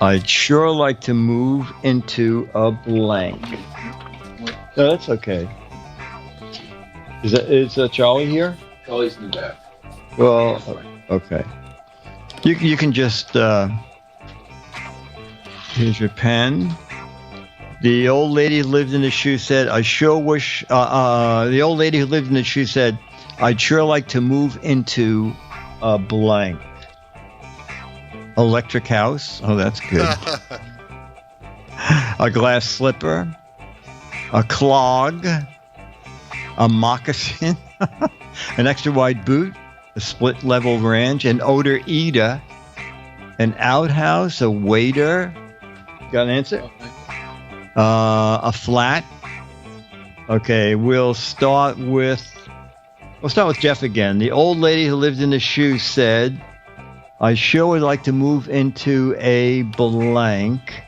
I'd sure like to move into a blank. No, that's okay. Is Charlie here? Charlie's in the back. Well, okay. You can just, here's your pen. The old lady who lived in the shoe said, I sure wish, the old lady who lived in the shoe said, I'd sure like to move into a blank. Electric house. Oh, that's good. a glass slipper, a clog, a moccasin, an extra wide boot, a split level range, an odor eater, an outhouse, a waiter. Got an answer? A flat. Okay, we'll start with Jeff again. The old lady who lived in the shoe said, I sure would like to move into a blank.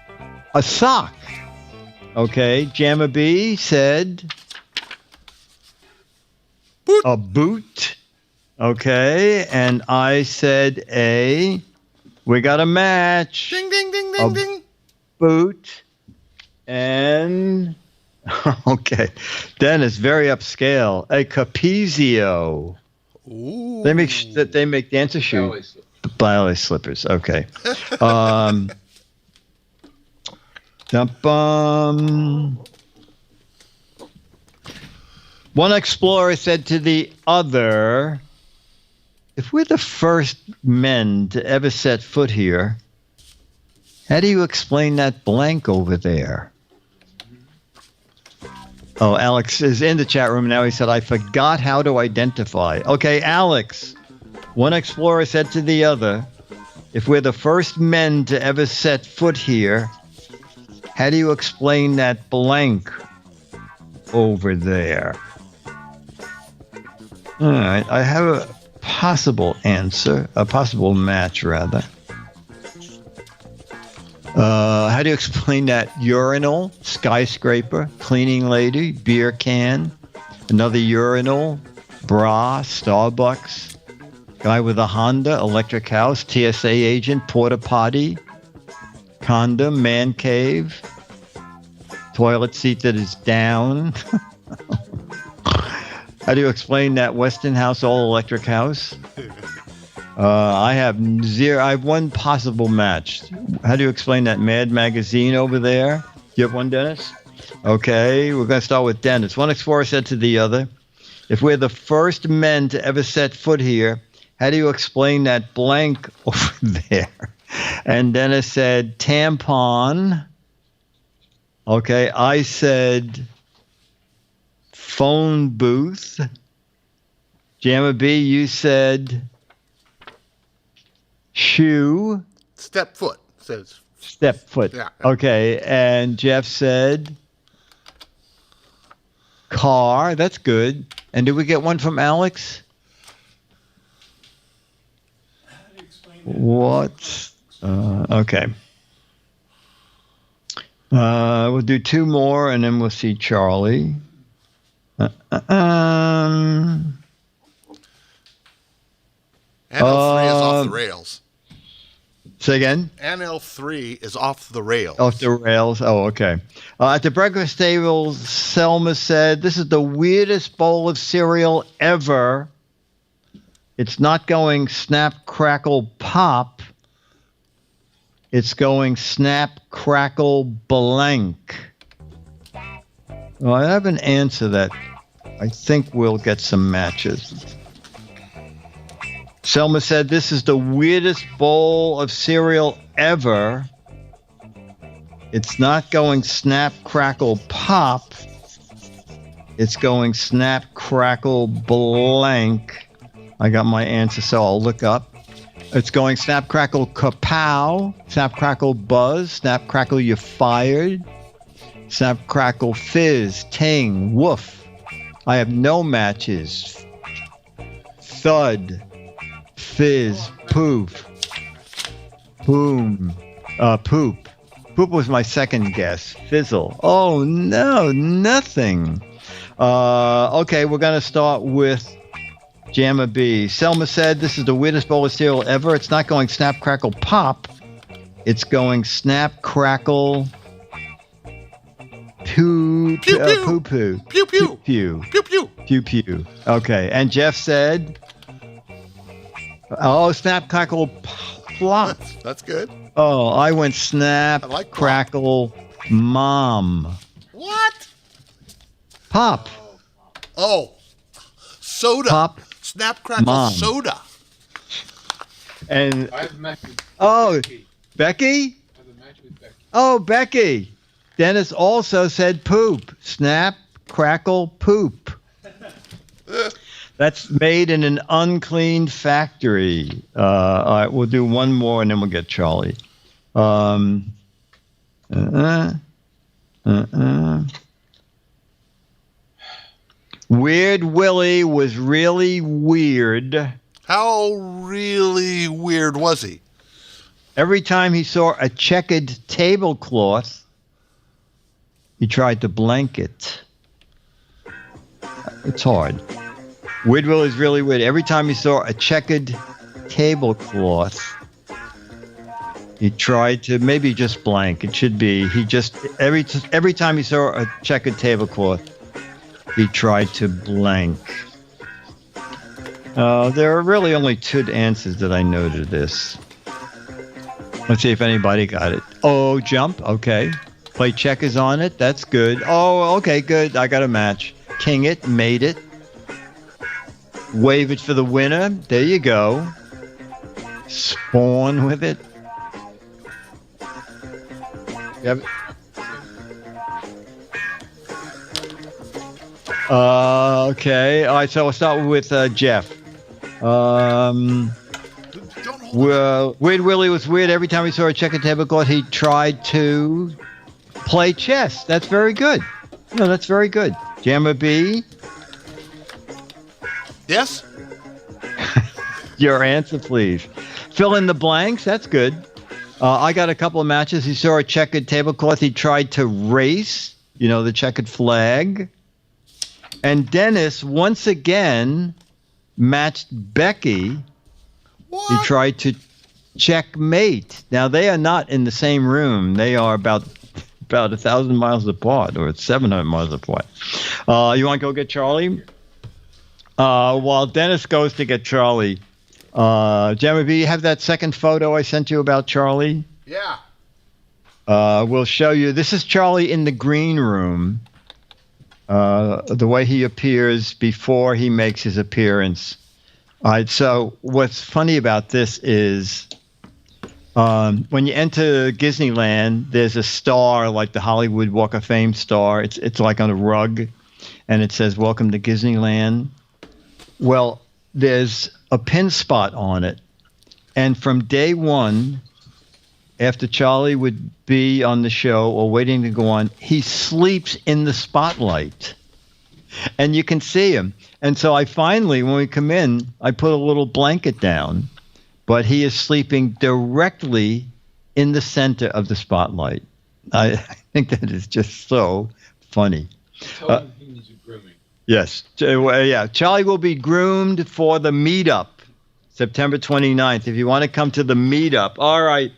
A sock. Okay, Jamma B said boot. A boot. Okay, and I said we got a match. Ding, ding, ding, ding, ding. Boot. And, okay, Dennis, very upscale. A Capezio. Ooh. They make dancer shoes. Ballet slippers. Okay. One explorer said to the other, if we're the first men to ever set foot here, how do you explain that blank over there? Oh, Alex is in the chat room now. He said, I forgot how to identify. Okay, Alex. One explorer said to the other, if we're the first men to ever set foot here, how do you explain that blank over there? All right, I have a possible answer, a possible match, rather. How do you explain that urinal, skyscraper, cleaning lady, beer can, another urinal, bra, Starbucks, guy with a Honda, electric house, TSA agent, porta potty, condom, man cave, toilet seat that is down. How do you explain that Westinghouse all-electric house? I have zero. I have one possible match. How do you explain that Mad magazine over there? Do you have one, Dennis? Okay, we're going to start with Dennis. One explorer said to the other, if we're the first men to ever set foot here, how do you explain that blank over there? And Dennis said, tampon. Okay, I said phone booth. Jamma B, you said shoe. Step foot says. Step foot. Yeah. Okay, and Jeff said car. That's good. And did we get one from Alex? What? Okay. We'll do two more, and then we'll see Charlie. NL3 is off the rails. Say again? NL3 is off the rails. Off the rails. Oh, okay. At the breakfast table, Selma said, this is the weirdest bowl of cereal ever. It's not going snap, crackle, pop. It's going snap, crackle, blank. Well, I have an answer that I think we'll get some matches. Selma said, this is the weirdest bowl of cereal ever. It's not going snap, crackle, pop. It's going snap, crackle, blank. I got my answer, so I'll look up. It's going snap, crackle, kapow. Snap, crackle, buzz. Snap, crackle, you're fired. Snap, crackle, fizz, ting, woof. I have no matches. Thud, fizz, poof, boom, poop. Poop was my second guess. Fizzle. Oh, no, nothing. Okay, we're going to start with Jamma B. Selma said, this is the weirdest bowl of cereal ever. It's not going snap, crackle, pop. It's going snap, crackle, poo, pew, pew. Poo, poo. Pew, pew. Pew, Pew, pew. pew, pew. Okay, and Jeff said, oh, snap, crackle, plop. That's good. Oh, I went snap, I like crackle, mom. What? Pop. Oh, soda. Pop. Snap, crackle, Mom. soda. And I have a match with oh, Becky. Becky? I have a match with Becky. Oh, Becky. Dennis also said poop. Snap, crackle, poop. That's made in an unclean factory. All right, we'll do one more and then we'll get Charlie. Weird Willie was really weird. How really weird was he? Every time he saw a checkered tablecloth, he tried to blanket. It's hard. Weird Willie is really weird. Every time he saw a checkered tablecloth, he tried to maybe just blank. It should be he just every time he saw a checkered tablecloth, he tried to blank. There are really only two answers that I know to this. Let's see if anybody got it. Oh, jump. Okay. Play checkers on it. That's good. Oh, okay, good. I got a match. King it. Made it. Wave it for the winner. There you go. Spawn with it. Yep. Okay. All right. So we'll start with Jeff. Weird Willie was weird. Every time he saw a checkered tablecloth, he tried to play chess. That's very good. No, that's very good. Jammer B. Yes. Your answer, please. Fill in the blanks. That's good. I got a couple of matches. He saw a checkered tablecloth. He tried to race, the checkered flag. And Dennis, once again, matched Becky. What? He tried to checkmate. Now, they are not in the same room. They are about 1,000 miles apart, or 700 miles apart. You want to go get Charlie? While Dennis goes to get Charlie, Jammer B, you have that second photo I sent you about Charlie? Yeah. We'll show you. This is Charlie in the green room. The way he appears before he makes his appearance. All right, so what's funny about this is when you enter Disneyland, there's a star like the Hollywood Walk of Fame star. It's like on a rug, and it says, "Welcome to Disneyland." Well, there's a pin spot on it, and from day one, after Charlie would be on the show or waiting to go on, he sleeps in the spotlight. And you can see him. And so I finally, when we come in, I put a little blanket down, but he is sleeping directly in the center of the spotlight. I think that is just so funny. Yes. Yeah. Charlie will be groomed for the meetup, September 29th. If you want to come to the meetup. All right.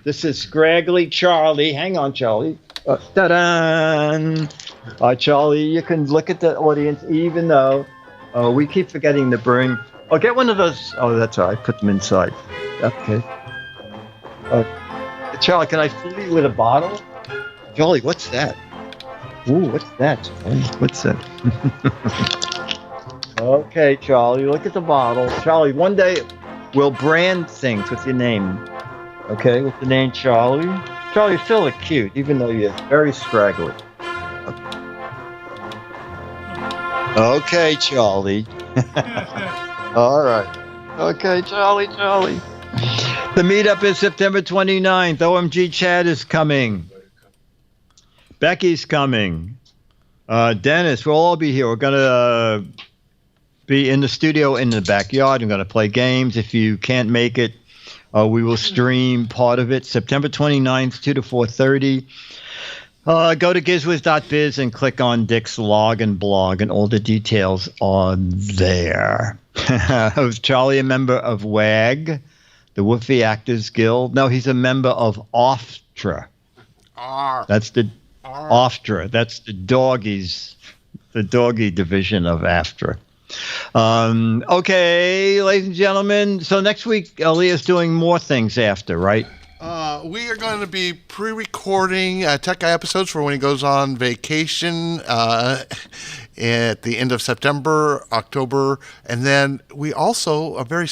This is Scraggly Charlie. Hang on, Charlie. Ta-da! Charlie, you can look at the audience, even though we keep forgetting to bring. Oh, get one of those. Oh, that's all right. Put them inside. Okay. Charlie, can I fill you with a bottle? Charlie, what's that? Ooh, what's that? What's that? Okay, Charlie, look at the bottle. Charlie, one day we'll brand things with your name. Okay, with the name Charlie. Charlie, you're still cute, even though you're very scraggly. Okay, Charlie. All right. Okay, Charlie. The meetup is September 29th. OMG Chad is coming. Becky's coming. Dennis, we'll all be here. We're going to be in the studio in the backyard. I'm going to play games. If you can't make it, we will stream part of it. September 29th, 2 to 4:30. Go to gizwiz.biz and click on Dick's log and blog, and all the details are there. Was Charlie a member of WAG, the Woofy Actors Guild? No, he's a member of OFTRA. That's the OFTRA. That's the doggy division of AFTRA. Okay, ladies and gentlemen. So next week, Leah's doing more things after, right? We are going to be pre-recording Tech Guy episodes for when he goes on vacation at the end of September, October, and then we also a very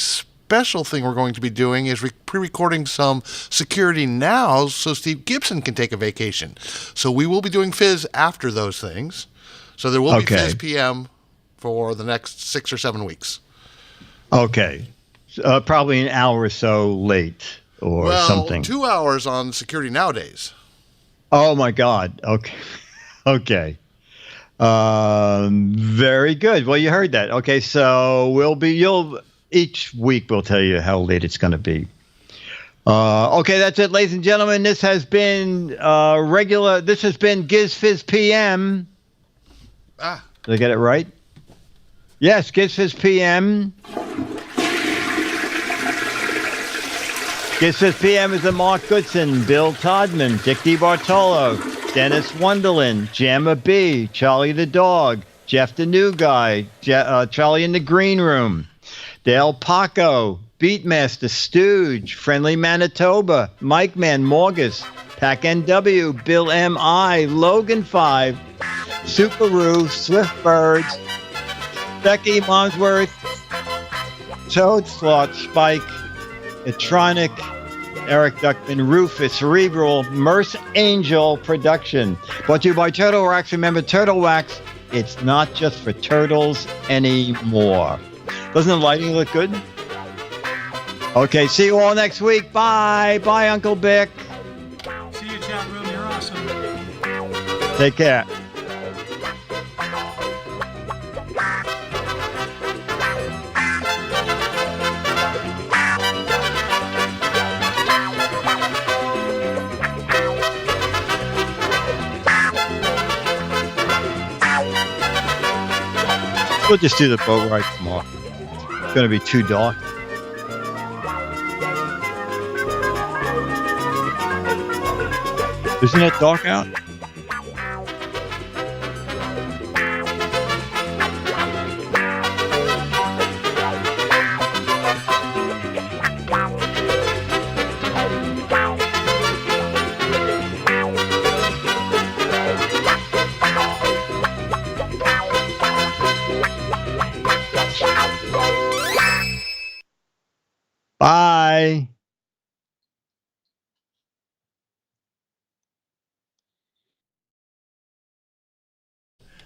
special thing we're going to be doing is pre-recording some Security Nows so Steve Gibson can take a vacation. So we will be doing Fizz after those things. So there will be Fizz PM for the next 6 or 7 weeks. Okay. Probably an hour or so late or something. 2 hours on Security Nowadays. Oh, my God. Okay. Okay. Very good. Well, you heard that. Okay, so each week we'll tell you how late it's going to be. Okay, that's it, ladies and gentlemen. This has been This has been Giz Fiz PM. Did I get it right? Yes, Giz Fiz PM. Giz Fiz PM is a Mark Goodson, Bill Todman, Dick DeBartolo, Dennis Wonderland, Jamma B, Charlie the Dog, Jeff the New Guy, Charlie in the Green Room, Dale Paco, Beatmaster Stooge, Friendly Manitoba, Mike Man Morgus, Pac NW, Bill M.I., Logan 5, Subaru, Swift Birds, Becky Monsworth, Toad Slot, Spike, Etronic, Eric Duckman, Rufus, Cerebral, Merce Angel Production. Brought to you by Turtle Wax. Remember, Turtle Wax, it's not just for turtles anymore. Doesn't the lighting look good? Okay, see you all next week. Bye. Bye, Uncle Bick. See you, chat room. You're awesome. Take care. We'll just do the boat ride tomorrow. It's going to be too dark. Isn't it dark out? Bye.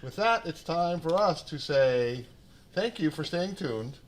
With that, it's time for us to say thank you for staying tuned.